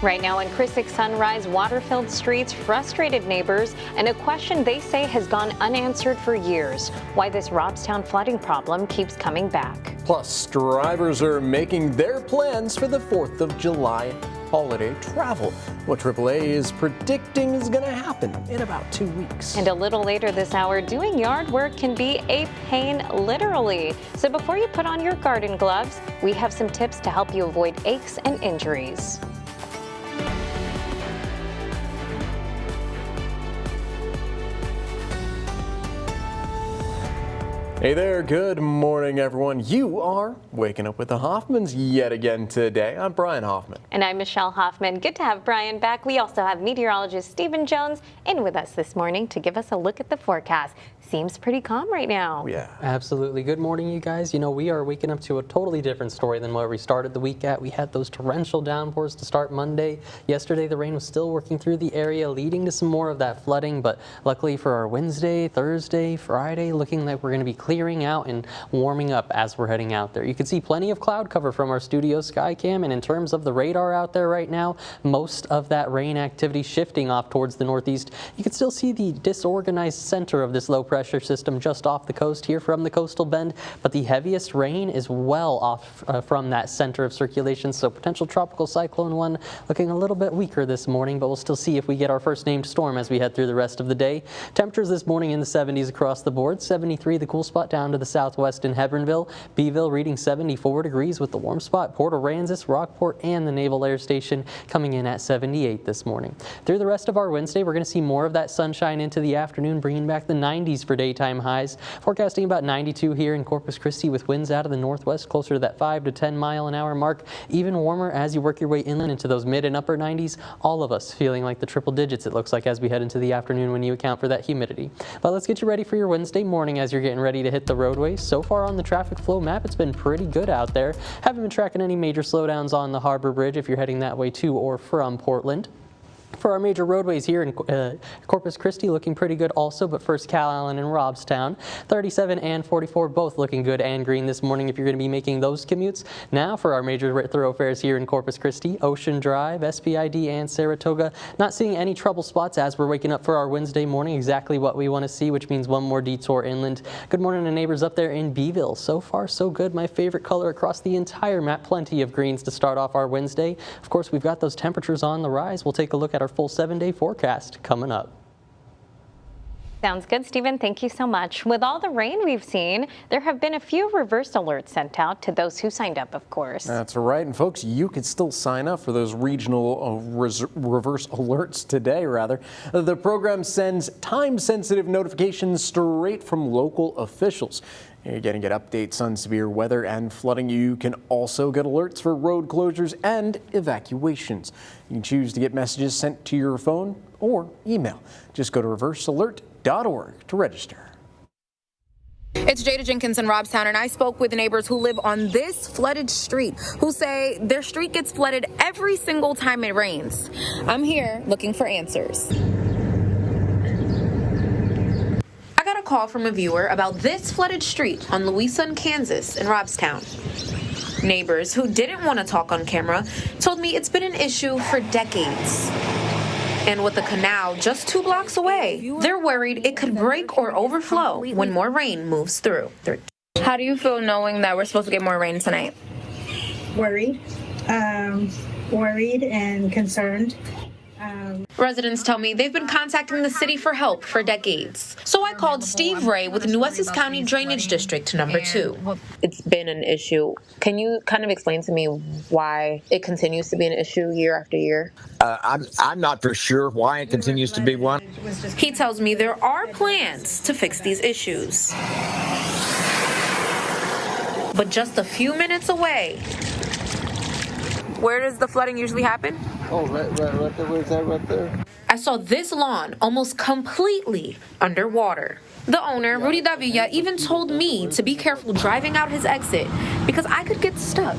Right now in Criswick Sunrise, water-filled streets, frustrated neighbors, and a question they say has gone unanswered for years. Why this Robstown flooding problem keeps coming back. Plus, drivers are making their plans for the 4th of July holiday travel. What AAA is predicting is going to happen in about 2 weeks. And a little later this hour, doing yard work can be a pain, literally. So before you put on your garden gloves, we have some tips to help you avoid aches and injuries. Hey there, good morning everyone. You are waking up with the Hoffmans yet again today. I'm Brian Hoffman. And I'm Michelle Hoffman. Good to have Brian back. We also have meteorologist Stephen Jones in with us this morning to give us a look at the forecast. Seems pretty calm right now. Yeah. Absolutely. Good morning, you guys. You know, we are waking up to a totally different story than where we started the week at. We had those torrential downpours to start Monday. Yesterday, the rain was still working through the area, leading to some more of that flooding. But luckily for our Wednesday, Thursday, Friday, looking like we're going to be clearing out and warming up as we're heading out there. You can see plenty of cloud cover from our studio sky cam. And in terms of the radar out there right now, most of that rain activity shifting off towards the northeast. You can still see the disorganized center of this low pressure system just off the coast here from the coastal bend, but the heaviest rain is well off from that center of circulation, so potential tropical cyclone one looking a little bit weaker this morning, but we'll still see if we get our first named storm as we head through the rest of the day. Temperatures this morning in the 70s across the board, 73 the cool spot down to the southwest in Hebronville, Beeville reading 74 degrees with the warm spot, Port Aransas, Rockport, and the Naval Air Station coming in at 78 this morning. Through the rest of our Wednesday, we're going to see more of that sunshine into the afternoon, bringing back the 90s for daytime highs. Forecasting about 92 here in Corpus Christi with winds out of the northwest closer to that 5 to 10 mile an hour mark. Even warmer as you work your way inland into those mid and upper 90s. All of us feeling like the triple digits it looks like as we head into the afternoon when you account for that humidity. But let's get you ready for your Wednesday morning as you're getting ready to hit the roadways. So far on the traffic flow map, it's been pretty good out there. Haven't been tracking any major slowdowns on the Harbor Bridge if you're heading that way to or from Portland. For our major roadways here in Corpus Christi, looking pretty good also, but first Calallen and Robstown. 37 and 44 both looking good and green this morning if you're going to be making those commutes. Now for our major thoroughfares here in Corpus Christi, Ocean Drive, SPID, and Saratoga. Not seeing any trouble spots as we're waking up for our Wednesday morning, exactly what we want to see, which means one more detour inland. Good morning to neighbors up there in Beeville. So far, so good. My favorite color across the entire map. Plenty of greens to start off our Wednesday. Of course, we've got those temperatures on the rise. We'll take a look at our full 7-day forecast coming up. Sounds good, Stephen. Thank you so much. With all the rain we've seen, there have been a few reverse alerts sent out to those who signed up, of course. That's right. And folks, you can still sign up for those regional reverse alerts today, rather. The program sends time-sensitive notifications straight from local officials. You're going to get updates on severe weather and flooding. You can also get alerts for road closures and evacuations. You can choose to get messages sent to your phone or email. Just go to reversealert.org to register. It's Jada Jenkins in Robstown, and I spoke with neighbors who live on this flooded street who say their street gets flooded every single time it rains. I'm here looking for answers. Call from a viewer about this flooded street on Louisa and Kansas in Robstown. Neighbors who didn't want to talk on camera told me it's been an issue for decades. And with the canal just 2 blocks away, they're worried it could break or overflow when more rain moves through. How do you feel knowing that we're supposed to get more rain tonight? Worried and concerned. Residents tell me they've been contacting the city for help for decades. So I called Steve Ray with Nueces County Drainage District number 2. It's been an issue. Can you kind of explain to me why it continues to be an issue year after year? I'm not for sure why it continues to be one. He tells me there are plans to fix these issues. But just a few minutes away. Where does the flooding usually happen? Oh, right there. Where's that right there? I saw this lawn almost completely underwater. The owner, Rudy Davilla, even told me to be careful driving out his exit because I could get stuck.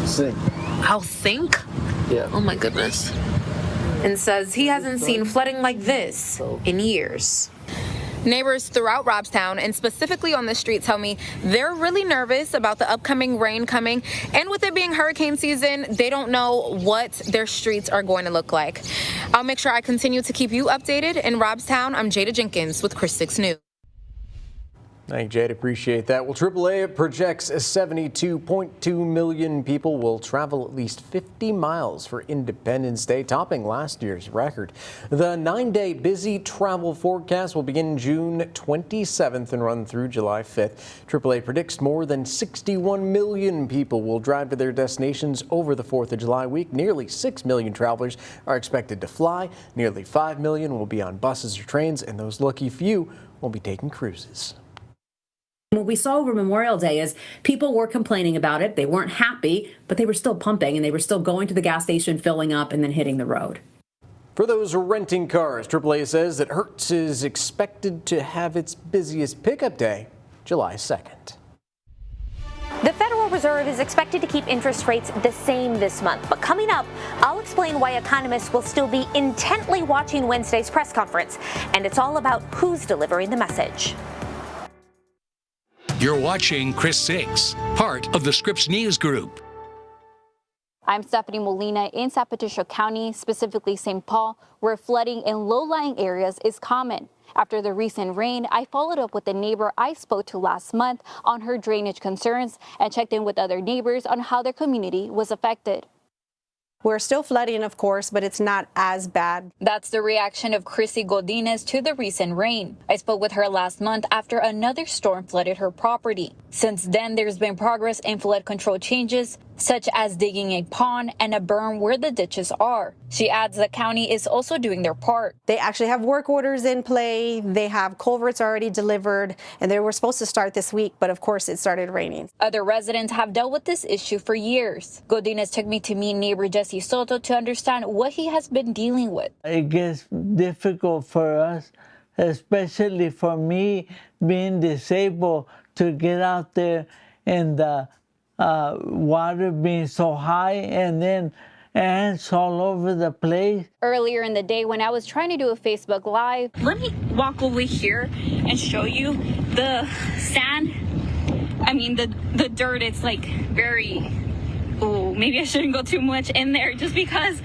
Sink. I'll sink? Yeah. Oh my goodness. And says he hasn't seen flooding like this in years. Neighbors throughout Robstown, and specifically on the street, tell me they're really nervous about the upcoming rain coming. And with it being hurricane season, they don't know what their streets are going to look like. I'll make sure I continue to keep you updated. In Robstown, I'm Jada Jenkins with Chris 6 News. Thank you, Jade. Appreciate that. Well, AAA projects 72.2 million people will travel at least 50 miles for Independence Day, topping last year's record. The 9-day busy travel forecast will begin June 27th and run through July 5th. AAA predicts more than 61 million people will drive to their destinations over the 4th of July week. Nearly 6 million travelers are expected to fly. Nearly 5 million will be on buses or trains, and those lucky few will be taking cruises. What we saw over Memorial Day is people were complaining about it. They weren't happy, but they were still pumping and they were still going to the gas station, filling up, and then hitting the road. For those renting cars, AAA says that Hertz is expected to have its busiest pickup day July 2nd. The Federal Reserve is expected to keep interest rates the same this month. But coming up, I'll explain why economists will still be intently watching Wednesday's press conference. And it's all about who's delivering the message. You're watching Chris 6, part of the Scripps News Group. I'm Stephanie Molina in San Patricio County, specifically St. Paul, where flooding in low-lying areas is common. After the recent rain, I followed up with a neighbor I spoke to last month on her drainage concerns and checked in with other neighbors on how their community was affected. We're still flooding, of course, but it's not as bad. That's the reaction of Chrissy Godinez to the recent rain. I spoke with her last month after another storm flooded her property. Since then, there's been progress in flood control changes, such as digging a pond and a berm where the ditches are. She adds the county is also doing their part. They actually have work orders in play. They have culverts already delivered, and they were supposed to start this week, but of course it started raining. Other residents have dealt with this issue for years. Godinez took me to meet neighbor Jesse Soto to understand what he has been dealing with. It gets difficult for us, especially for me being disabled, to get out there and the water being so high and then ants all over the place. Earlier in the day when I was trying to do a Facebook Live. Let me walk over here and show you the sand. I mean, the dirt, it's like very, oh, maybe I shouldn't go too much in there just because.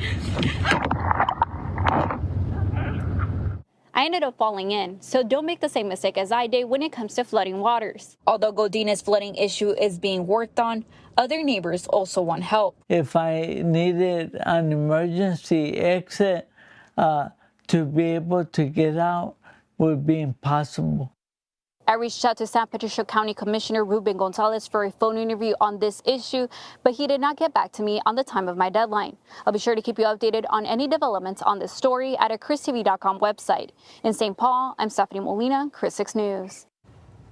I ended up falling in, so don't make the same mistake as I did when it comes to flooding waters. Although Godinez's flooding issue is being worked on, other neighbors also want help. If I needed an emergency exit to be able to get out, would be impossible. I reached out to San Patricio County Commissioner Ruben Gonzalez for a phone interview on this issue, but he did not get back to me on the time of my deadline. I'll be sure to keep you updated on any developments on this story at a ChrisTV.com website. In St. Paul, I'm Stephanie Molina, Chris 6 News.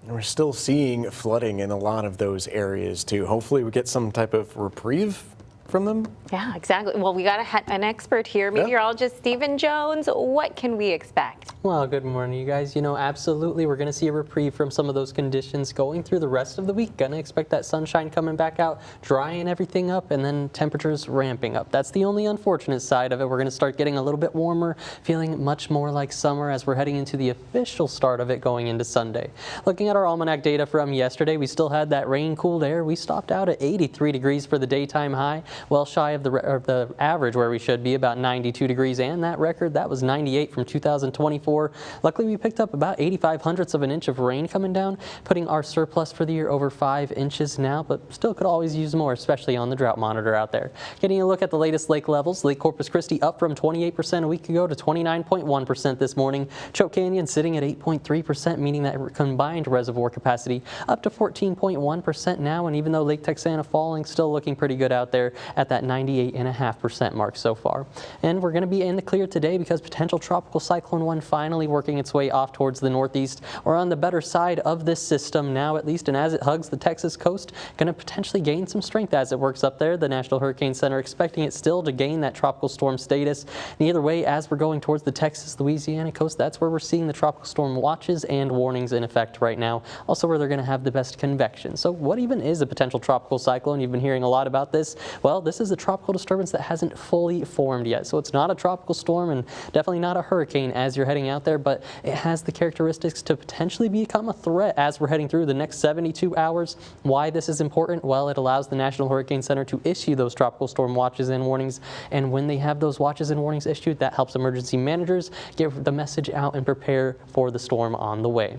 We're still seeing flooding in a lot of those areas, too. Hopefully we get some type of reprieve from them. Yeah, exactly. Well, we got an expert here, meteorologist Stephen Jones. What can we expect? Well, good morning, you guys. You know, absolutely, we're going to see a reprieve from some of those conditions going through the rest of the week. Going to expect that sunshine coming back out, drying everything up, and then temperatures ramping up. That's the only unfortunate side of it. We're going to start getting a little bit warmer, feeling much more like summer as we're heading into the official start of it going into Sunday. Looking at our almanac data from yesterday, we still had that rain-cooled air. We stopped out at 83 degrees for the daytime high, well shy of the average where we should be, about 92 degrees, and that record, that was 98 from 2024. Luckily, we picked up about 85 hundredths of an inch of rain coming down, putting our surplus for the year over 5 inches now, but still could always use more, especially on the drought monitor out there. Getting a look at the latest lake levels, Lake Corpus Christi up from 28% a week ago to 29.1% this morning. Choke Canyon sitting at 8.3%, meaning that combined reservoir capacity up to 14.1% now, and even though Lake Texana falling, still looking pretty good out there at that 98.5% mark so far. And we're going to be in the clear today because potential Tropical Cyclone 1 finally working its way off towards the northeast. We're on the better side of this system now, at least, and as it hugs the Texas coast, going to potentially gain some strength as it works up there. The National Hurricane Center expecting it still to gain that tropical storm status. And either way, as we're going towards the Texas-Louisiana coast, that's where we're seeing the tropical storm watches and warnings in effect right now. Also where they're going to have the best convection. So what even is a potential tropical cyclone? You've been hearing a lot about this. Well, well, this is a tropical disturbance that hasn't fully formed yet. So it's not a tropical storm and definitely not a hurricane as you're heading out there, but it has the characteristics to potentially become a threat as we're heading through the next 72 hours. Why this is important? Well, it allows the National Hurricane Center to issue those tropical storm watches and warnings. And when they have those watches and warnings issued, that helps emergency managers get the message out and prepare for the storm on the way.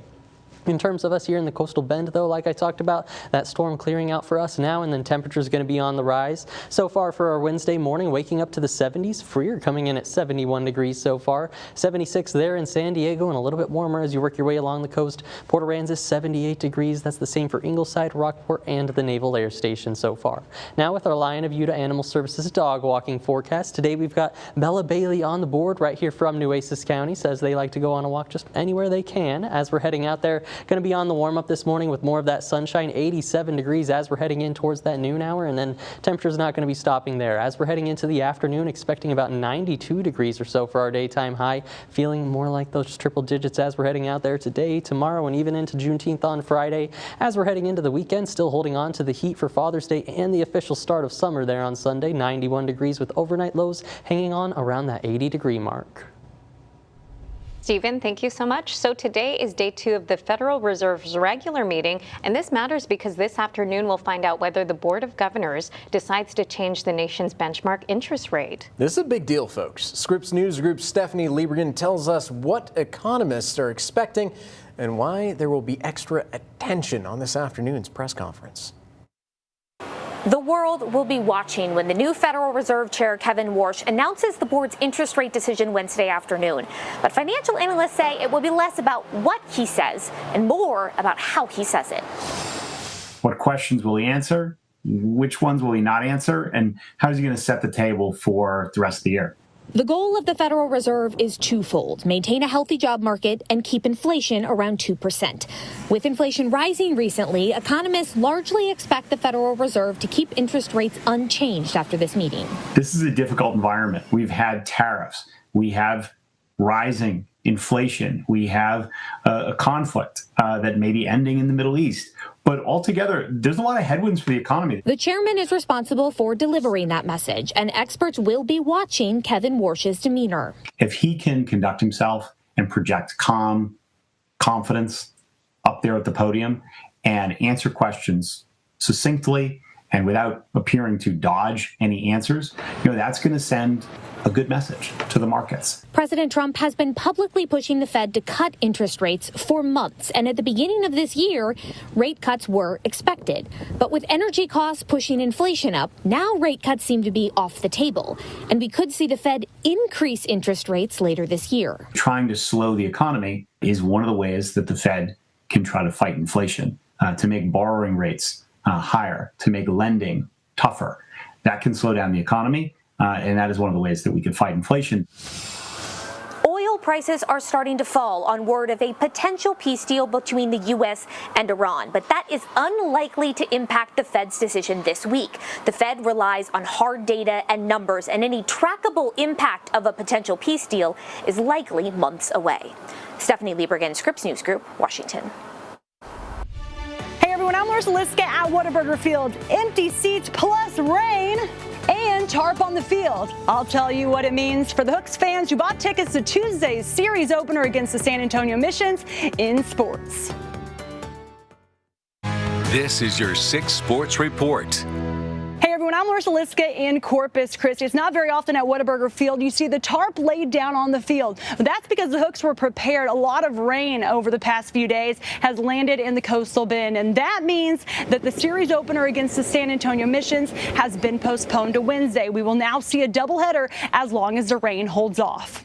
In terms of us here in the coastal bend, though, like I talked about, that storm clearing out for us now, and then temperatures going to be on the rise. So far for our Wednesday morning, waking up to the 70s. Freer coming in at 71 degrees so far. 76 there in San Diego, and a little bit warmer as you work your way along the coast. Port Aransas, 78 degrees. That's the same for Ingleside, Rockport, and the Naval Air Station so far. Now with our Lion of Utah Animal Services dog walking forecast. Today we've got Bella Bailey on the board right here from Nueces County. Says they like to go on a walk just anywhere they can as we're heading out there. Going to be on the warm up this morning with more of that sunshine, 87 degrees as we're heading in towards that noon hour, and then temperature's not going to be stopping there. As we're heading into the afternoon, expecting about 92 degrees or so for our daytime high, feeling more like those triple digits as we're heading out there today, tomorrow, and even into Juneteenth on Friday. As we're heading into the weekend, still holding on to the heat for Father's Day and the official start of summer there on Sunday, 91 degrees with overnight lows hanging on around that 80-degree mark. Stephen, thank you so much. So today is day 2 of the Federal Reserve's regular meeting, and this matters because this afternoon we'll find out whether the Board of Governors decides to change the nation's benchmark interest rate. This is a big deal, folks. Scripps News Group's Stephanie Liebergen tells us what economists are expecting and why there will be extra attention on this afternoon's press conference. The world will be watching when the new Federal Reserve Chair Kevin Warsh announces the board's interest rate decision Wednesday afternoon. But financial analysts say it will be less about what he says and more about how he says it. What questions will he answer? Which ones will he not answer? And how is he going to set the table for the rest of the year? The goal of the Federal Reserve is twofold: maintain a healthy job market and keep inflation around 2%. With inflation rising recently, economists largely expect the Federal Reserve to keep interest rates unchanged after this meeting. This is a difficult environment. We've had tariffs. We have rising inflation. We have a conflict that may be ending in the Middle East. But altogether, there's a lot of headwinds for the economy. The chairman is responsible for delivering that message, and experts will be watching Kevin Warsh's demeanor. If he can conduct himself and project calm, confidence up there at the podium and answer questions succinctly and without appearing to dodge any answers, that's going to send a good message to the markets. President Trump has been publicly pushing the Fed to cut interest rates for months, and at the beginning of this year, rate cuts were expected. But with energy costs pushing inflation up, now rate cuts seem to be off the table, and we could see the Fed increase interest rates later this year. Trying to slow the economy is one of the ways that the Fed can try to fight inflation, to make borrowing rates higher, to make lending tougher. That can slow down the economy. And that is one of the ways that we can fight inflation. Oil prices are starting to fall on word of a potential peace deal between the U.S. and Iran, but that is unlikely to impact the Fed's decision this week. The Fed relies on hard data and numbers, and any trackable impact of a potential peace deal is likely months away. Stephanie Liebergen, Scripps News Group, Washington. Hey everyone, I'm Larissa Liska at Whataburger Field. Empty seats plus rain and tarp on the field. I'll tell you what it means for the Hooks fans who bought tickets to Tuesday's series opener against the San Antonio Missions in sports. This is your 6 Sports Report. Hey everyone, I'm Larissa Liska in Corpus Christi. It's not very often at Whataburger Field you see the tarp laid down on the field. But that's because the Hooks were prepared. A lot of rain over the past few days has landed in the coastal bend, and that means that the series opener against the San Antonio Missions has been postponed to Wednesday. We will now see a doubleheader as long as the rain holds off.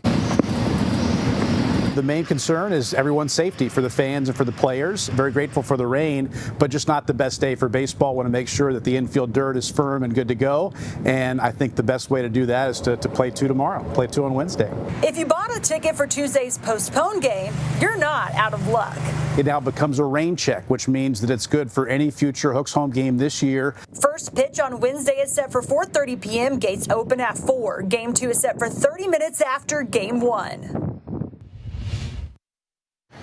The main concern is everyone's safety for the fans and for the players. Very grateful for the rain, but just not the best day for baseball. Want to make sure that the infield dirt is firm and good to go. And I think the best way to do that is to play 2 tomorrow, play 2 on Wednesday. If you bought a ticket for Tuesday's postponed game, you're not out of luck. It now becomes a rain check, which means that it's good for any future Hooks home game this year. First pitch on Wednesday is set for 4:30 p.m. Gates open at 4. Game 2 is set for 30 minutes after Game 1.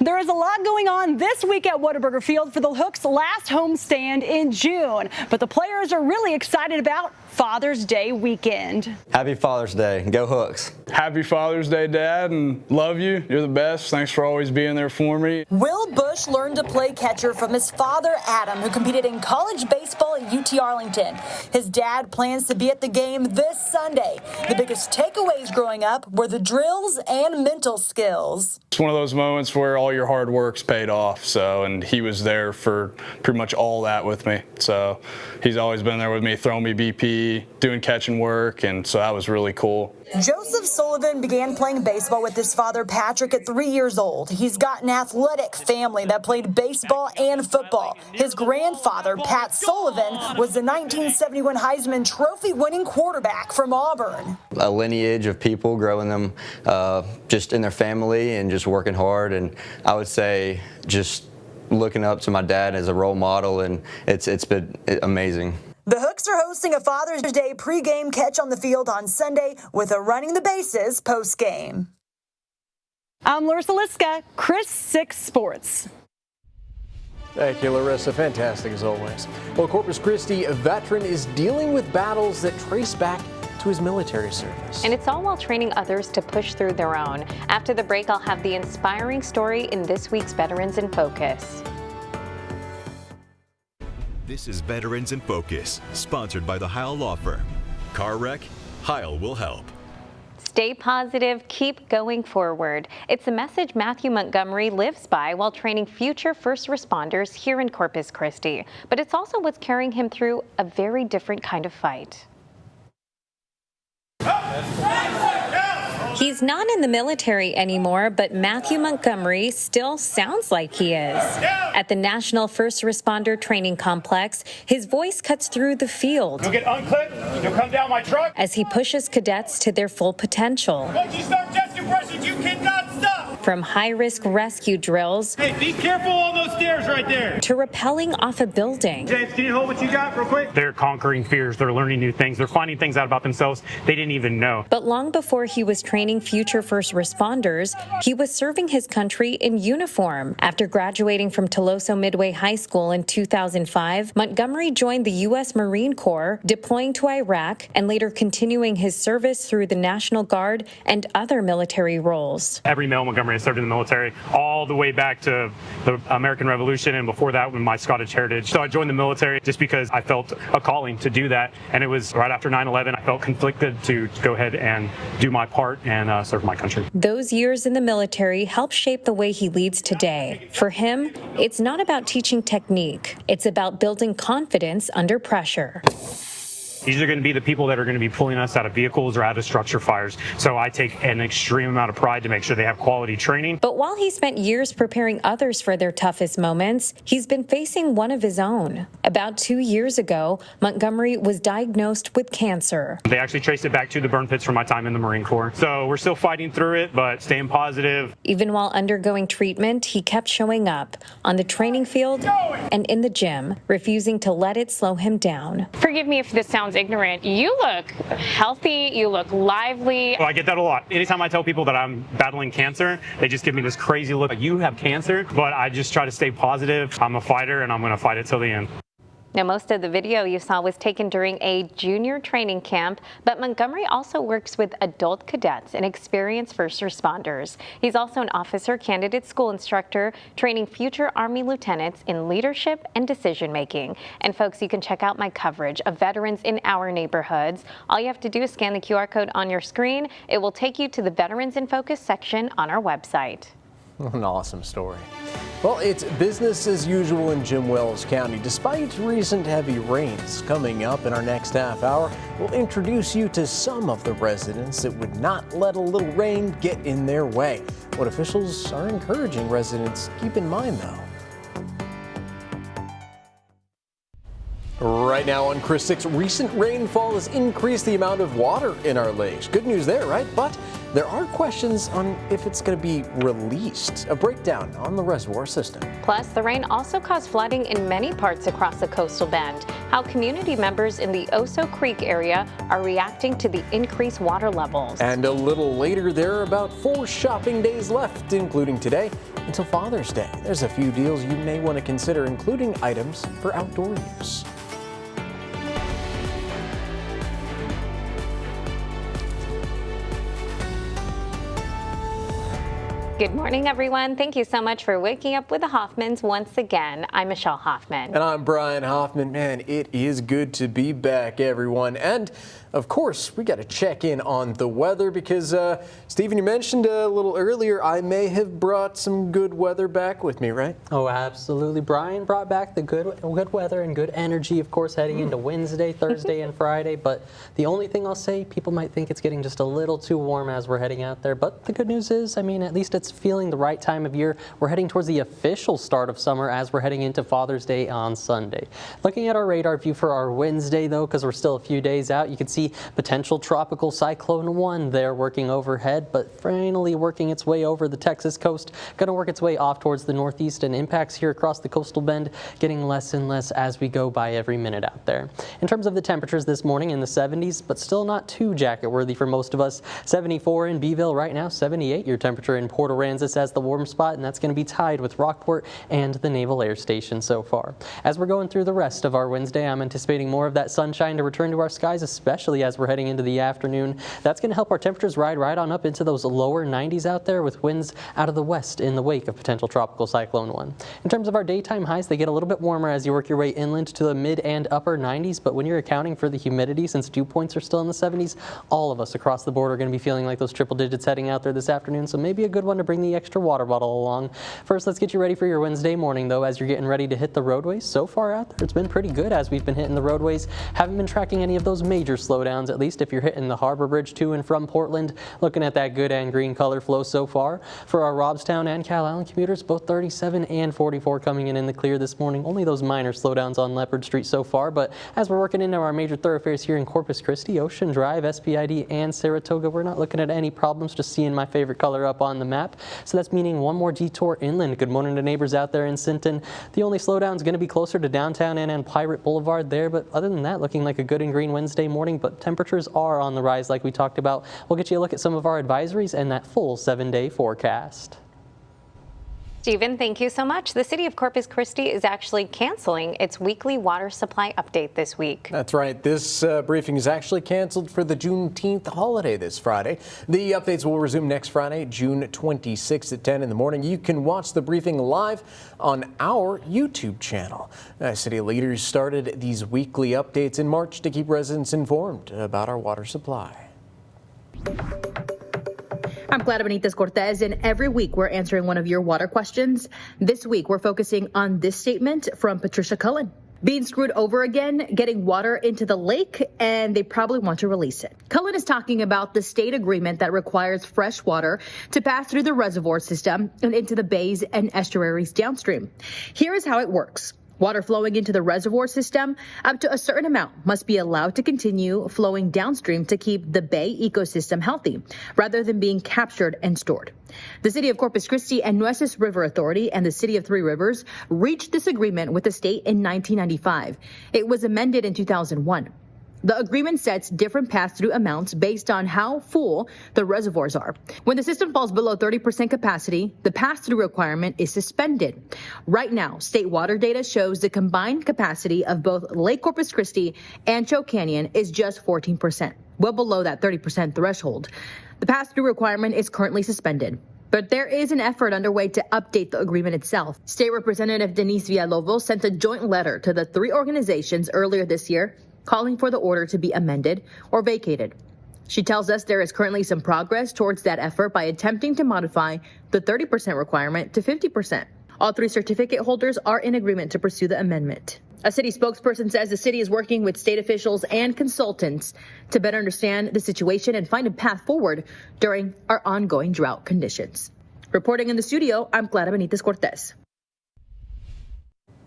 There is a lot going on this week at Whataburger Field for the Hooks' last homestand in June, but the players are really excited about Father's Day weekend. Happy Father's Day. Go Hooks. Happy Father's Day, Dad, and love you. You're the best. Thanks for always being there for me. Will Bush learned to play catcher from his father, Adam, who competed in college baseball at UT Arlington. His dad plans to be at the game this Sunday. The biggest takeaways growing up were the drills and mental skills. It's one of those moments where all your hard work's paid off. And he was there for pretty much all that with me. So he's always been there with me, throwing me BP, doing catching work, and so that was really cool. Joseph Sullivan began playing baseball with his father, Patrick, at 3 years old. He's got an athletic family that played baseball and football. His grandfather, Pat Sullivan, was the 1971 Heisman Trophy-winning quarterback from Auburn. A lineage of people, growing them just in their family and just working hard, and I would say just looking up to my dad as a role model, and it's been amazing. The Hooks are hosting a Father's Day pregame catch on the field on Sunday with a running the bases postgame. I'm Larissa Liska, Chris 6 Sports. Thank you, Larissa. Fantastic as always. Well, Corpus Christi, a veteran, is dealing with battles that trace back to his military service. And it's all while training others to push through their own. After the break, I'll have the inspiring story in this week's Veterans in Focus. This is Veterans in Focus, sponsored by the Heil Law Firm. Car wreck? Heil will help. Stay positive, keep going forward. It's a message Matthew Montgomery lives by while training future first responders here in Corpus Christi. But it's also what's carrying him through a very different kind of fight. He's not in the military anymore, but Matthew Montgomery still sounds like he is. At the National First Responder Training Complex, his voice cuts through the field. You'll get unclipped, you'll come down my truck. As he pushes cadets to their full potential. Once you start testing brushes, you cannot stop. From high-risk rescue drills. Hey, be careful on those stairs right there. To rappelling off a building. James, can you hold what you got real quick? They're conquering fears, they're learning new things, they're finding things out about themselves they didn't even know. But long before he was training future first responders, he was serving his country in uniform. After graduating from Toloso Midway High School in 2005, Montgomery joined the U.S. Marine Corps, deploying to Iraq and later continuing his service through the National Guard and other military roles. Every male Montgomery has served in the military all the way back to the American Revolution, and before that with my Scottish heritage. So I joined the military just because I felt a calling to do that, and it was right after 9/11. I felt conflicted to go ahead and do my part and serve my country. Those years in the military helped shape the way he leads today. For him, it's not about teaching technique. It's about building confidence under pressure. These are going to be the people that are going to be pulling us out of vehicles or out of structure fires. So I take an extreme amount of pride to make sure they have quality training. But while he spent years preparing others for their toughest moments, he's been facing one of his own. About 2 years ago, Montgomery was diagnosed with cancer. They actually traced it back to the burn pits from my time in the Marine Corps. So we're still fighting through it, but staying positive. Even while undergoing treatment, he kept showing up on the training field and in the gym, refusing to let it slow him down. Forgive me if this sounds ignorant. You look healthy, you look lively. Well, I get that a lot. Anytime I tell people that I'm battling cancer, they just give me this crazy look. You have cancer, but I just try to stay positive. I'm a fighter and I'm going to fight it till the end. Now, most of the video you saw was taken during a junior training camp, but Montgomery also works with adult cadets and experienced first responders. He's also an officer candidate school instructor, training future Army lieutenants in leadership and decision making. And folks, you can check out my coverage of veterans in our neighborhoods. All you have to do is scan the QR code on your screen. It will take you to the Veterans in Focus section on our website. An awesome story. Well, it's business as usual in Jim Wells County. Despite recent heavy rains coming up in our next half hour, we'll introduce you to some of the residents that would not let a little rain get in their way. What officials are encouraging residents keep in mind, though. Right now on Chris 6, recent rainfall has increased the amount of water in our lakes. Good news there, right? But there are questions on if it's going to be released. A breakdown on the reservoir system. Plus, the rain also caused flooding in many parts across the coastal bend. How community members in the Oso Creek area are reacting to the increased water levels. And a little later, there are about 4 shopping days left, including today, until Father's Day. There's a few deals you may want to consider, including items for outdoor use. Good morning, everyone. Thank you so much for waking up with the Hoffmans once again. I'm Michelle Hoffman. And I'm Brian Hoffman. Man, it is good to be back, everyone. And of course, we got to check in on the weather because, Stephen, you mentioned a little earlier, I may have brought some good weather back with me, right? Oh, absolutely. Brian brought back the good weather and good energy, of course, heading into Wednesday, Thursday, and Friday. But the only thing I'll say, people might think it's getting just a little too warm as we're heading out there. But the good news is, I mean, at least it's feeling the right time of year. We're heading towards the official start of summer as we're heading into Father's Day on Sunday. Looking at our radar view for our Wednesday, though, because we're still a few days out, you can see potential tropical cyclone 1 there working overhead, but finally working its way over the Texas coast, going to work its way off towards the northeast, and impacts here across the coastal bend getting less and less as we go by every minute out there. In terms of the temperatures this morning, in the 70s, but still not too jacket worthy for most of us. 74 in Beeville right now, 78 your temperature in Port Aransas as the warm spot, and that's going to be tied with Rockport and the Naval Air Station so far. As we're going through the rest of our Wednesday, I'm anticipating more of that sunshine to return to our skies, especially as we're heading into the afternoon. That's going to help our temperatures ride right on up into those lower 90s out there with winds out of the west in the wake of potential tropical cyclone 1. In terms of our daytime highs, they get a little bit warmer as you work your way inland to the mid and upper 90s, but when you're accounting for the humidity, since dew points are still in the 70s, all of us across the board are going to be feeling like those triple digits heading out there this afternoon, so maybe a good one to bring the extra water bottle along. First, let's get you ready for your Wednesday morning, though, as you're getting ready to hit the roadways. So far out there, it's been pretty good as we've been hitting the roadways. Haven't been tracking any of those major slowdowns, at least if you're hitting the Harbor Bridge to and from Portland. Looking at that good and green color flow so far. For our Robstown and Calallen commuters, both 37 and 44 coming in the clear this morning. Only those minor slowdowns on Leopard Street so far, but as we're working into our major thoroughfares here in Corpus Christi, Ocean Drive, SPID, and Saratoga, we're not looking at any problems, just seeing my favorite color up on the map. So that's meaning one more detour inland. Good morning to neighbors out there in Sinton. The only slowdown is going to be closer to downtown and Pirate Boulevard there, but other than that, looking like a good and green Wednesday morning, but temperatures are on the rise like we talked about. We'll get you a look at some of our advisories and that full 7-day forecast. Stephen, thank you so much. The city of Corpus Christi is actually canceling its weekly water supply update this week. That's right. This briefing is actually canceled for the Juneteenth holiday this Friday. The updates will resume next Friday, June 26th at 10 in the morning. You can watch the briefing live on our YouTube channel. City leaders started these weekly updates in March to keep residents informed about our water supply. I'm Clara Benitez Cortez, and every week we're answering one of your water questions. This week we're focusing on this statement from Patricia Cullen. Being screwed over again, getting water into the lake, and they probably want to release it. Cullen is talking about the state agreement that requires fresh water to pass through the reservoir system and into the bays and estuaries downstream. Here is how it works. Water flowing into the reservoir system up to a certain amount must be allowed to continue flowing downstream to keep the bay ecosystem healthy, rather than being captured and stored. The city of Corpus Christi and Nueces River Authority and the city of Three Rivers reached this agreement with the state in 1995. It was amended in 2001. The agreement sets different pass-through amounts based on how full the reservoirs are. When the system falls below 30% capacity, the pass-through requirement is suspended. Right now, state water data shows the combined capacity of both Lake Corpus Christi and Choke Canyon is just 14%, well below that 30% threshold. The pass-through requirement is currently suspended. But there is an effort underway to update the agreement itself. State Representative Denise Villalobos sent a joint letter to the three organizations earlier this year calling for the order to be amended or vacated. She tells us there is currently some progress towards that effort by attempting to modify the 30% requirement to 50%. All three certificate holders are in agreement to pursue the amendment. A city spokesperson says the city is working with state officials and consultants to better understand the situation and find a path forward during our ongoing drought conditions. Reporting in the studio, I'm Clara Benitez Cortez.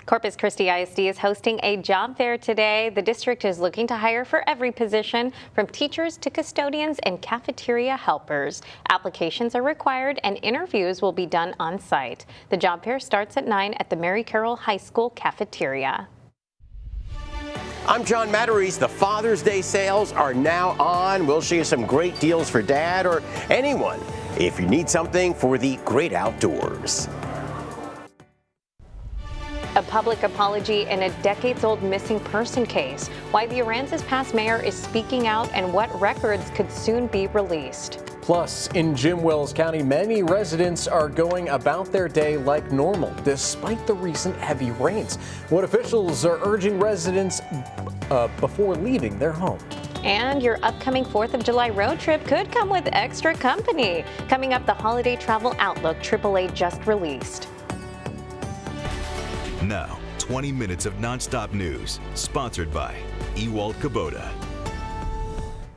Corpus Christi ISD is hosting a job fair today. The district is looking to hire for every position, from teachers to custodians and cafeteria helpers. Applications are required and interviews will be done on site. The job fair starts at 9 at the Mary Carroll High School cafeteria. I'm John Matarese. The Father's Day sales are now on. We'll show you some great deals for dad or anyone if you need something for the great outdoors. A public apology in a decades-old missing person case. Why the Aransas past mayor is speaking out and what records could soon be released. Plus, in Jim Wells County, many residents are going about their day like normal, despite the recent heavy rains. What officials are urging residents before leaving their home. And your upcoming 4th of July road trip could come with extra company. Coming up, the Holiday Travel Outlook AAA just released. Now, 20 minutes of nonstop news, sponsored by Ewald Kubota.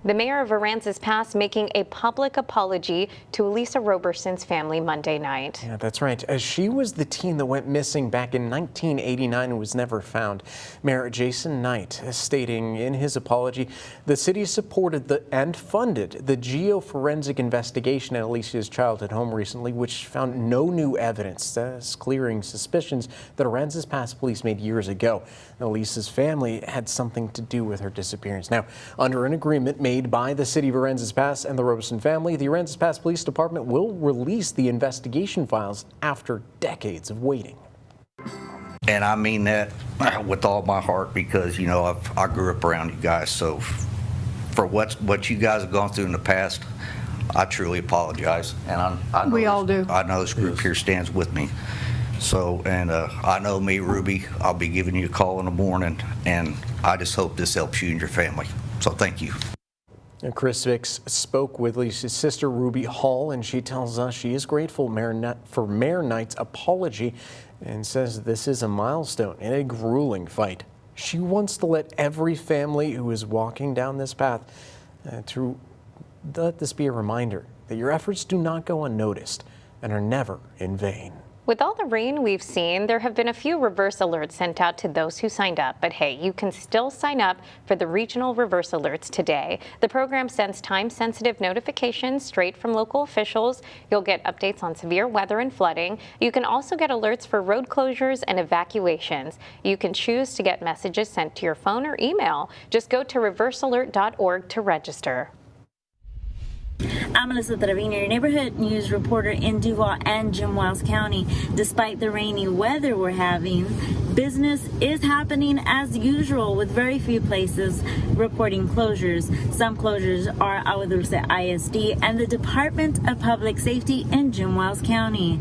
The mayor of Aransas Pass making a public apology to Elisa Roberson's family Monday night. Yeah, that's right. As she was the teen that went missing back in 1989 and was never found. Mayor Jason Knight stating in his apology, the city supported and funded the geoforensic investigation at Elisa's childhood home recently, which found no new evidence, thus clearing suspicions that Aransas Pass police made years ago. Elisa's family had something to do with her disappearance. Now, under an agreement made by the city of Aransas Pass and the Robeson family, the Aransas Pass Police Department will release the investigation files after decades of waiting. And I mean that with all my heart because, you know, I grew up around you guys. So for what you guys have gone through in the past, I truly apologize. And I know we all do. I know this group here stands with me. So, and I know me, Ruby, I'll be giving you a call in the morning, and I just hope this helps you and your family. So thank you. Chris Vicks spoke with Lisa's sister, Ruby Hall, and she tells us she is grateful for Mayor Knight's apology and says this is a milestone in a grueling fight. She wants to let every family who is walking down this path to let this be a reminder that your efforts do not go unnoticed and are never in vain. With all the rain we've seen, there have been a few reverse alerts sent out to those who signed up. But hey, you can still sign up for the regional reverse alerts today. The program sends time-sensitive notifications straight from local officials. You'll get updates on severe weather and flooding. You can also get alerts for road closures and evacuations. You can choose to get messages sent to your phone or email. Just go to reversealert.org to register. I'm Melissa Trevino, your neighborhood news reporter in Duval and Jim Wells County. Despite the rainy weather we're having, business is happening as usual with very few places reporting closures. Some closures are Agua Dulce ISD and the Department of Public Safety in Jim Wells County.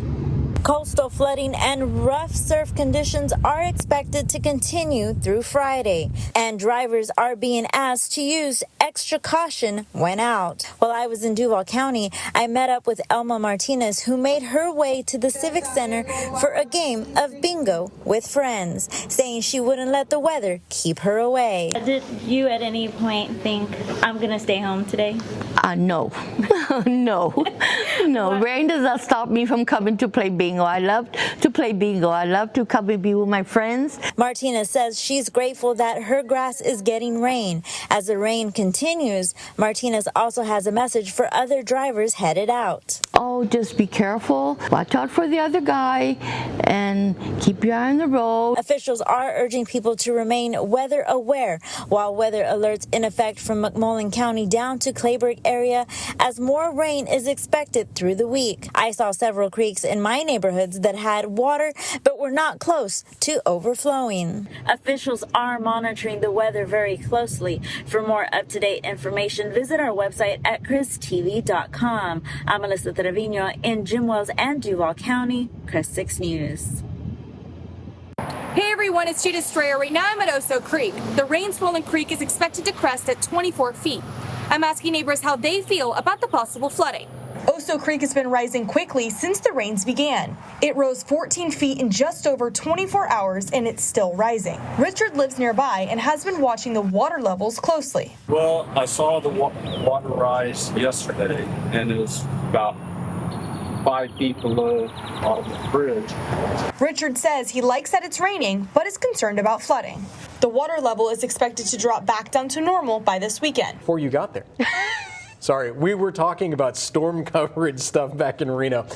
Coastal flooding and rough surf conditions are expected to continue through Friday, and drivers are being asked to use extra caution when out. While I was in Duval County, I met up with Elma Martinez, who made her way to the Civic Center for a game of bingo with friends, saying she wouldn't let the weather keep her away. Did you at any point think, I'm going to stay home today? No. No. Rain does not stop me from coming to play bingo. I love to play bingo. I love to come and be with my friends. Martinez says she's grateful that her grass is getting rain. As the rain continues, Martinez also has a message for other drivers headed out. Oh, just be careful. Watch out for the other guy and keep your eye on the road. Officials are urging people to remain weather aware while weather alerts in effect from McMullen County down to Clayburgh area as more rain is expected through the week. I saw several creeks in my neighborhoods that had water but were not close to overflowing. Officials are monitoring the weather very closely. For more up-to-date information, visit our website at christv.com. I'm Melissa Trevino in Jim Wells and Duval County, Chris 6 News. Hey everyone, it's Judith Strayer. Right now I'm at Oso Creek. The rain-swollen creek is expected to crest at 24 feet. I'm asking neighbors how they feel about the possible flooding. Oso Creek has been rising quickly since the rains began. It rose 14 feet in just over 24 hours, and it's still rising. Richard lives nearby and has been watching the water levels closely. Well, I saw the water rise yesterday, and it was about 5 feet below the bridge. Richard says he likes that it's raining, but is concerned about flooding. The water level is expected to drop back down to normal by this weekend. Before you got there. Sorry, we were talking about storm coverage stuff back in Reno.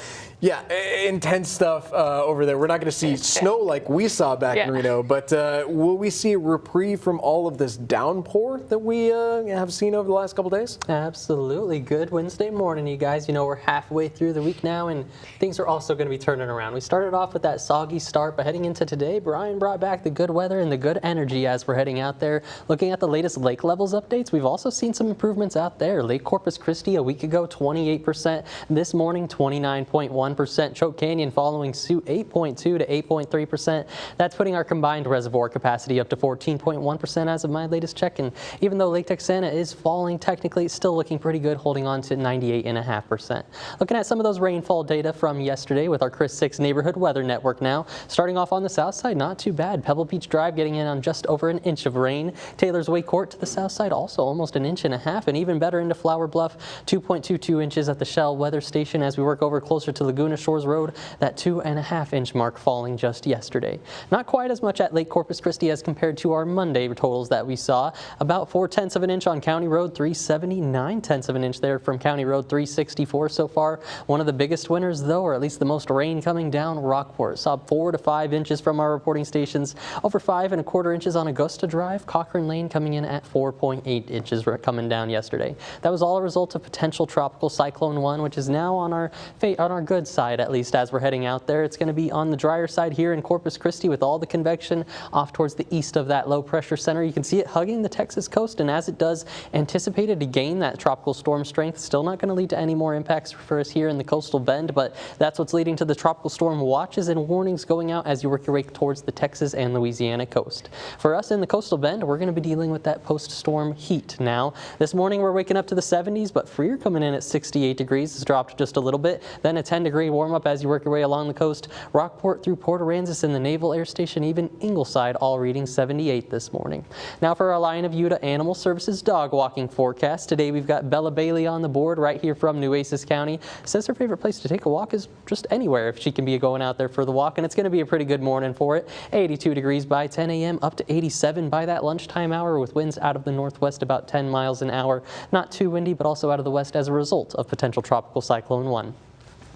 Yeah, intense stuff over there. We're not going to see snow like we saw back in Reno, but will we see a reprieve from all of this downpour that we have seen over the last couple days? Absolutely. Good Wednesday morning, you guys. You know, we're halfway through the week now, and things are also going to be turning around. We started off with that soggy start, but heading into today, Brian brought back the good weather and the good energy as we're heading out there. Looking at the latest lake levels updates, we've also seen some improvements out there. Lake Corpus Christi a week ago, 28%. This morning, 29.1%. Choke Canyon following suit, 8.2 to 8.3%. That's putting our combined reservoir capacity up to 14.1% as of my latest check. And even though Lake Texana is falling technically, it's still looking pretty good, holding on to 98.5%. Looking at some of those rainfall data from yesterday with our Chris 6 Neighborhood Weather Network now. Starting off on the south side, not too bad. Pebble Beach Drive getting in on just over an inch of rain. Taylor's Way Court to the south side also almost an inch and a half, and even better into Flower Bluff, 2.22 inches at the Shell Weather Station as we work over closer to Laguna Shores Road, that 2.5 inch mark falling just yesterday. Not quite as much at Lake Corpus Christi as compared to our Monday totals that we saw. About 4/10 of an inch on County Road 370, 9/10 of an inch there from County Road 364 so far. One of the biggest winners though, or at least the most rain coming down, Rockport. Saw 4 to 5 inches from our reporting stations, over 5.25 inches on Augusta Drive. Cochrane Lane coming in at 4.8 inches coming down yesterday. That was all a result of potential tropical cyclone 1, which is now on our good side, at least as we're heading out there. It's going to be on the drier side here in Corpus Christi with all the convection off towards the east of that low pressure center. You can see it hugging the Texas coast, and as it does, anticipated to gain that tropical storm strength. Still not going to lead to any more impacts for us here in the coastal bend, but that's what's leading to the tropical storm watches and warnings going out as you work your way towards the Texas and Louisiana coast. For us in the coastal bend, we're going to be dealing with that post-storm heat now. This morning we're waking up to the 70s, but Freer coming in at 68 degrees. It's dropped just a little bit. Then a 10-degree warm-up as you work your way along the coast. Rockport through Port Aransas and the Naval Air Station, even Ingleside, all reading 78 this morning. Now for our Lion of Utah Animal Services dog walking forecast. Today we've got Bella Bailey on the board right here from Nueces County. Says her favorite place to take a walk is just anywhere if she can be going out there for the walk, and it's going to be a pretty good morning for it. 82 degrees by 10 a.m. up to 87 by that lunchtime hour with winds out of the northwest about 10 miles an hour. Not too windy, but also out of the west as a result of potential tropical cyclone 1.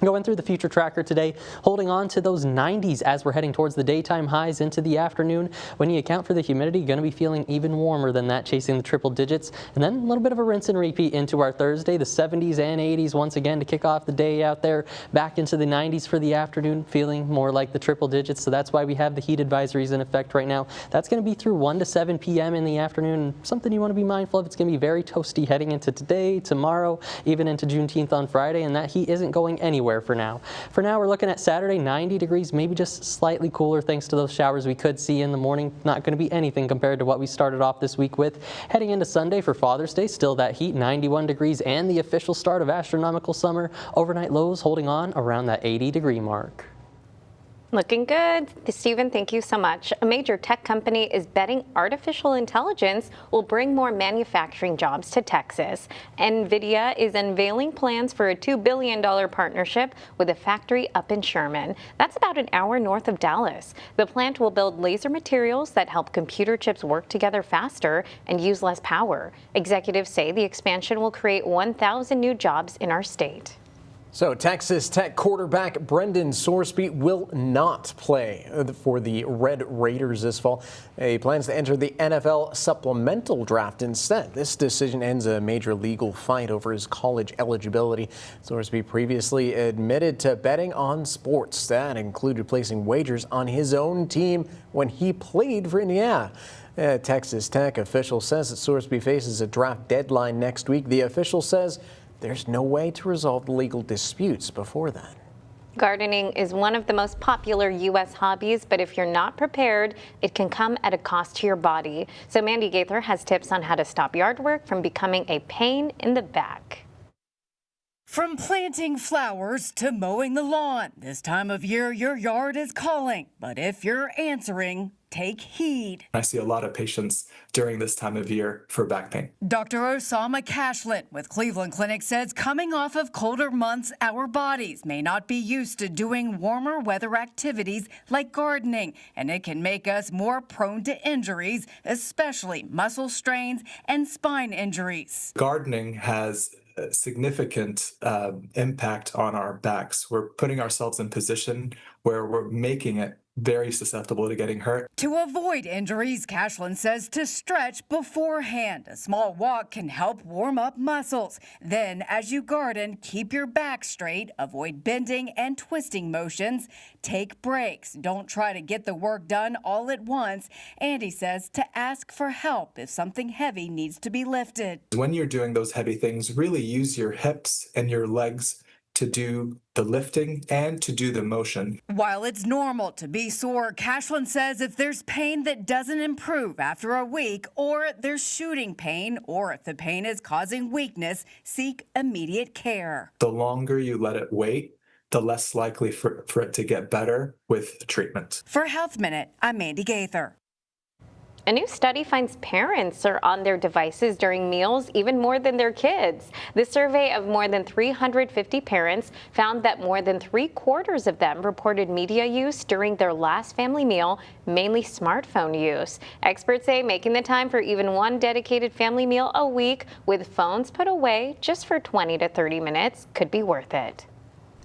Going through the future tracker today, holding on to those 90s as we're heading towards the daytime highs into the afternoon. When you account for the humidity, going to be feeling even warmer than that, chasing the triple digits. And then a little bit of a rinse and repeat into our Thursday, the 70s and 80s once again to kick off the day out there. Back into the 90s for the afternoon, feeling more like the triple digits. So that's why we have the heat advisories in effect right now. That's going to be through 1 to 7 p.m. in the afternoon. Something you want to be mindful of. It's going to be very toasty heading into today, tomorrow, even into Juneteenth on Friday. And that heat isn't going anywhere for now. For now, we're looking at Saturday, 90 degrees, maybe just slightly cooler thanks to those showers we could see in the morning. Not going to be anything compared to what we started off this week with. Heading into Sunday for Father's Day, still that heat, 91 degrees, and the official start of astronomical summer. Overnight lows holding on around that 80-degree mark. Looking good. Stephen, thank you so much. A major tech company is betting artificial intelligence will bring more manufacturing jobs to Texas. NVIDIA is unveiling plans for a $2 billion partnership with a factory up in Sherman. That's about an hour north of Dallas. The plant will build laser materials that help computer chips work together faster and use less power. Executives say the expansion will create 1,000 new jobs in our state. So Texas Tech quarterback Brendan Sorsby will not play for the Red Raiders this fall. He plans to enter the NFL supplemental draft instead. This decision ends a major legal fight over his college eligibility. Sorsby previously admitted to betting on sports. That included placing wagers on his own team when he played for Indiana. A Texas Tech official says that Sorsby faces a draft deadline next week. The official says there's no way to resolve the legal disputes before then. Gardening is one of the most popular U.S. hobbies, but if you're not prepared, it can come at a cost to your body. So Mandy Gaither has tips on how to stop yard work from becoming a pain in the back. From planting flowers to mowing the lawn, this time of year your yard is calling. But if you're answering, take heed. I see a lot of patients during this time of year for back pain. Dr. Osama Cashlin with Cleveland Clinic says coming off of colder months, our bodies may not be used to doing warmer weather activities like gardening, and it can make us more prone to injuries, especially muscle strains and spine injuries. Gardening has a significant impact on our backs. We're putting ourselves in position where we're making it very susceptible to getting hurt. To avoid injuries, Cashlin says to stretch beforehand. A small walk can help warm up muscles. Then, as you garden, keep your back straight, avoid bending and twisting motions. Take breaks. Don't try to get the work done all at once. Andy says to ask for help if something heavy needs to be lifted. When you're doing those heavy things, really use your hips and your legs to do the lifting and to do the motion. While it's normal to be sore, Cashlin says if there's pain that doesn't improve after a week, or there's shooting pain, or if the pain is causing weakness, seek immediate care. The longer you let it wait, the less likely for it to get better with treatment. For Health Minute, I'm Mandy Gaither. A new study finds parents are on their devices during meals even more than their kids. The survey of more than 350 parents found that more than 3/4 of them reported media use during their last family meal, mainly smartphone use. Experts say making the time for even one dedicated family meal a week with phones put away just for 20 to 30 minutes could be worth it.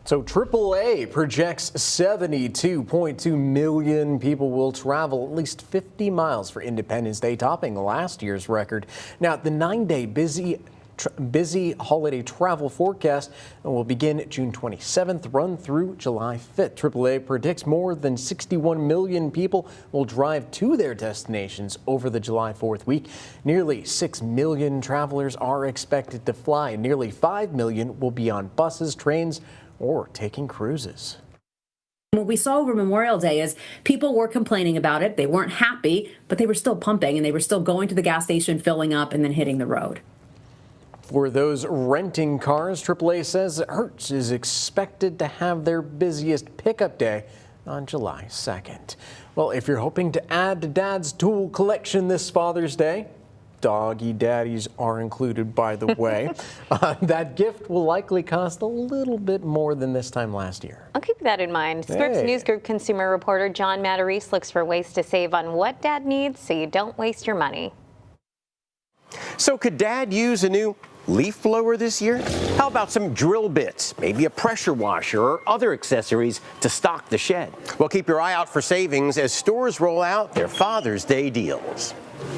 So AAA projects 72.2 million people will travel at least 50 miles for Independence Day, topping last year's record. Now, the 9-day busy holiday travel forecast will begin June 27th, run through July 5th. AAA predicts more than 61 million people will drive to their destinations over the July 4th week. Nearly 6 million travelers are expected to fly. Nearly 5 million will be on buses, trains, or taking cruises. What we saw over Memorial Day is people were complaining about it. They weren't happy, but they were still pumping and they were still going to the gas station, filling up, and then hitting the road. For those renting cars, AAA says Hertz is expected to have their busiest pickup day on July 2nd. Well, if you're hoping to add to Dad's tool collection this Father's Day, doggy daddies are included, by the way. That gift will likely cost a little bit more than this time last year. I'll keep that in mind. Scripps News Group consumer reporter John Matarese looks for ways to save on what Dad needs so you don't waste your money. So could Dad use a new leaf blower this year? How about some drill bits, maybe a pressure washer or other accessories to stock the shed? Well, keep your eye out for savings as stores roll out their Father's Day deals.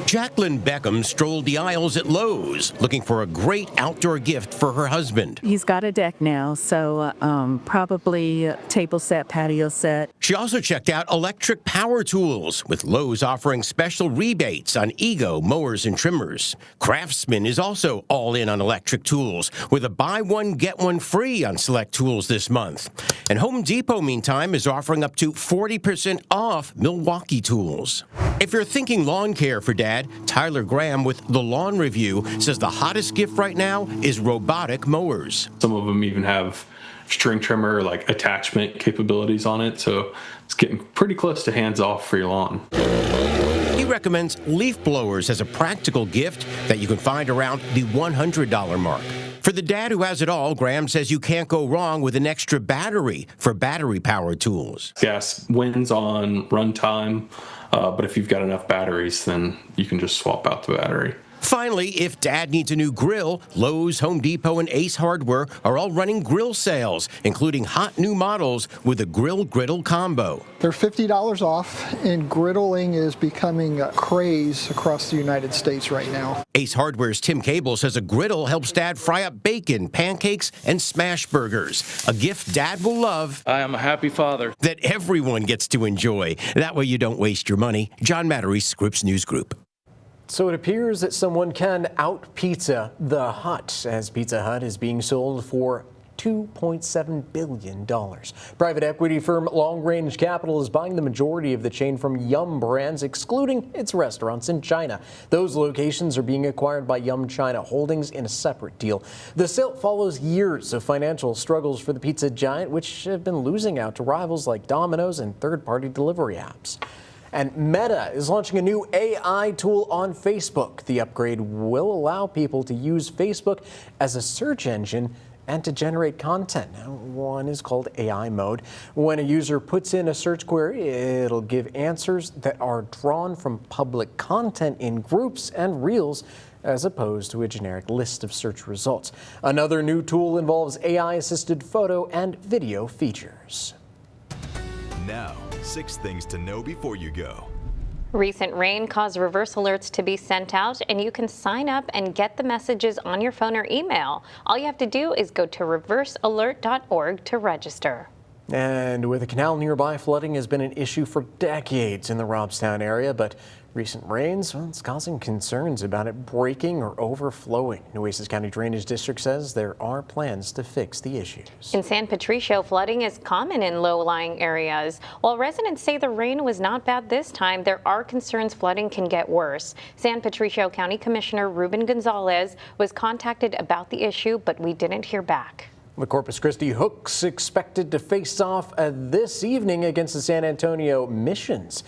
Jacqueline Beckham strolled the aisles at Lowe's looking for a great outdoor gift for her husband. He's got a deck now, so probably a table set, patio set. She also checked out electric power tools, with Lowe's offering special rebates on Ego mowers and trimmers. Craftsman is also all in on electric tools, with a buy one, get one free on select tools this month. And Home Depot, meantime, is offering up to 40% off Milwaukee tools. If you're thinking lawn care for Dad, Tyler Graham with The Lawn Review says the hottest gift right now is robotic mowers. Some of them even have string trimmer like attachment capabilities on it, so it's getting pretty close to hands off for your lawn. He recommends leaf blowers as a practical gift that you can find around the $100 mark. For the dad who has it all, Graham says you can't go wrong with an extra battery for battery-powered tools. Gas wins on runtime, but if you've got enough batteries, then you can just swap out the battery. Finally, if Dad needs a new grill, Lowe's, Home Depot, and Ace Hardware are all running grill sales, including hot new models with a grill-griddle combo. They're $50 off, and griddling is becoming a craze across the United States right now. Ace Hardware's Tim Cable says a griddle helps Dad fry up bacon, pancakes, and smash burgers. A gift Dad will love. I am a happy father. That everyone gets to enjoy. That way you don't waste your money. John Matarese, Scripps News Group. So it appears that someone can out-pizza the Hut, as Pizza Hut is being sold for $2.7 billion. Private equity firm Long Range Capital is buying the majority of the chain from Yum Brands, excluding its restaurants in China. Those locations are being acquired by Yum China Holdings in a separate deal. The sale follows years of financial struggles for the pizza giant, which have been losing out to rivals like Domino's and third-party delivery apps. And Meta is launching a new AI tool on Facebook. The upgrade will allow people to use Facebook as a search engine and to generate content. Now, one is called AI mode. When a user puts in a search query, it'll give answers that are drawn from public content in groups and Reels as opposed to a generic list of search results. Another new tool involves AI-assisted photo and video features. Now, 6 things to know before you go. Recent rain caused reverse alerts to be sent out, and you can sign up and get the messages on your phone or email. All you have to do is go to reversealert.org to register. And with a canal nearby, flooding has been an issue for decades in the Robstown area, but recent rains, well, it's causing concerns about it breaking or overflowing. Nueces County Drainage District says there are plans to fix the issues. In San Patricio, flooding is common in low-lying areas. While residents say the rain was not bad this time, there are concerns flooding can get worse. San Patricio County Commissioner Ruben Gonzalez was contacted about the issue, but we didn't hear back. The Corpus Christi Hooks expected to face off this evening against the San Antonio Missions.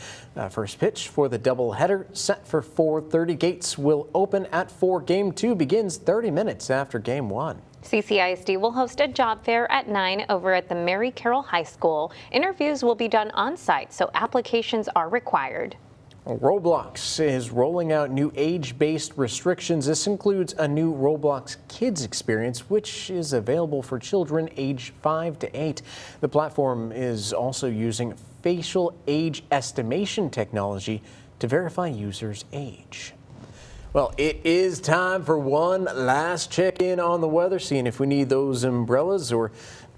First pitch for the doubleheader set for 4:30. Gates will open at 4. Game 2 begins 30 minutes after Game 1. CCISD will host a job fair at 9 over at the Mary Carroll High School. Interviews will be done on site, so applications are required. Roblox is rolling out new age-based restrictions. This includes a new Roblox Kids experience, which is available for children age 5 to 8. The platform is also using facial age estimation technology to verify users' age. Well, it is time for one last check-in on the weather, seeing if we need those umbrellas or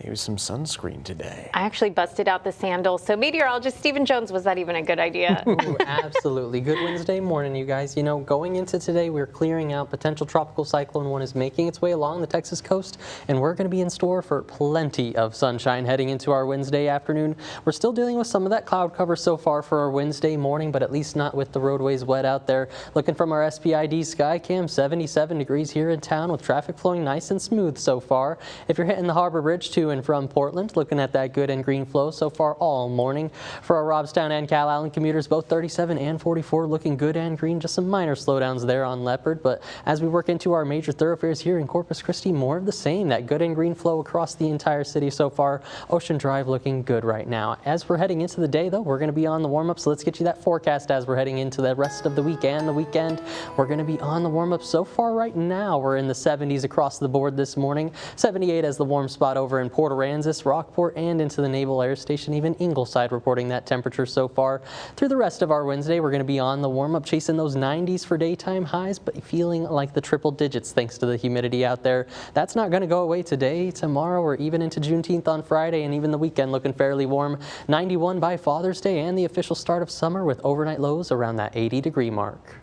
maybe some sunscreen today. I actually busted out the sandals. So meteorologist Stephen Jones, was that even a good idea? Ooh, absolutely. Good Wednesday morning, you guys. You know, going into today, we're clearing out. Potential tropical cyclone 1 is making its way along the Texas coast, and we're going to be in store for plenty of sunshine heading into our Wednesday afternoon. We're still dealing with some of that cloud cover so far for our Wednesday morning, but at least not with the roadways wet out there. Looking from our SPID Skycam, 77 degrees here in town with traffic flowing nice and smooth so far. If you're hitting the Harbor Bridge to and from Portland, looking at that good and green flow so far all morning. For our Robstown and Calallen commuters, both 37 and 44 looking good and green. Just some minor slowdowns there on Leopard, but as we work into our major thoroughfares here in Corpus Christi, more of the same. That good and green flow across the entire city so far. Ocean Drive looking good right now. As we're heading into the day, though, we're going to be on the warm-up, so let's get you that forecast as we're heading into the rest of the week and the weekend. We're going to be on the warm-up so far right now. We're in the 70s across the board this morning. 78 as the warm spot over in Port Aransas, Rockport, and into the Naval Air Station. Even Ingleside reporting that temperature so far. Through the rest of our Wednesday, we're going to be on the warm-up, chasing those 90s for daytime highs, but feeling like the triple digits thanks to the humidity out there. That's not going to go away today, tomorrow, or even into Juneteenth on Friday, and even the weekend looking fairly warm. 91 by Father's Day and the official start of summer with overnight lows around that 80-degree mark.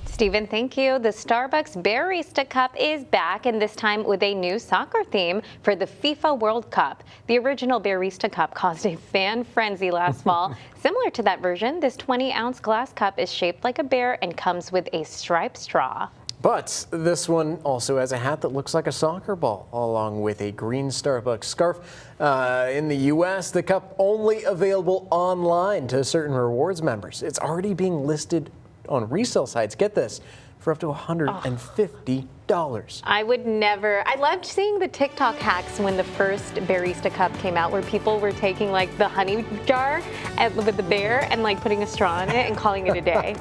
Stephen, thank you. The Starbucks Barista Cup is back, and this time with a new soccer theme for the FIFA World Cup. The original Barista Cup caused a fan frenzy last fall. Similar to that version, this 20-ounce glass cup is shaped like a bear and comes with a striped straw. But this one also has a hat that looks like a soccer ball, along with a green Starbucks scarf. In the U.S., the cup only available online to certain rewards members. It's already being listed on resale sites, get this, for up to $150. I would never. I loved seeing the TikTok hacks when the first Barista Cup came out, where people were taking like the honey jar with the bear and like putting a straw in it and calling it a day.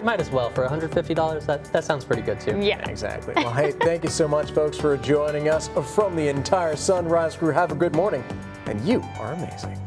might as well. For $150, that sounds pretty good too. Yeah, exactly. Well, hey, thank you so much, folks, for joining us. From the entire Sunrise crew, have a good morning, and you are amazing.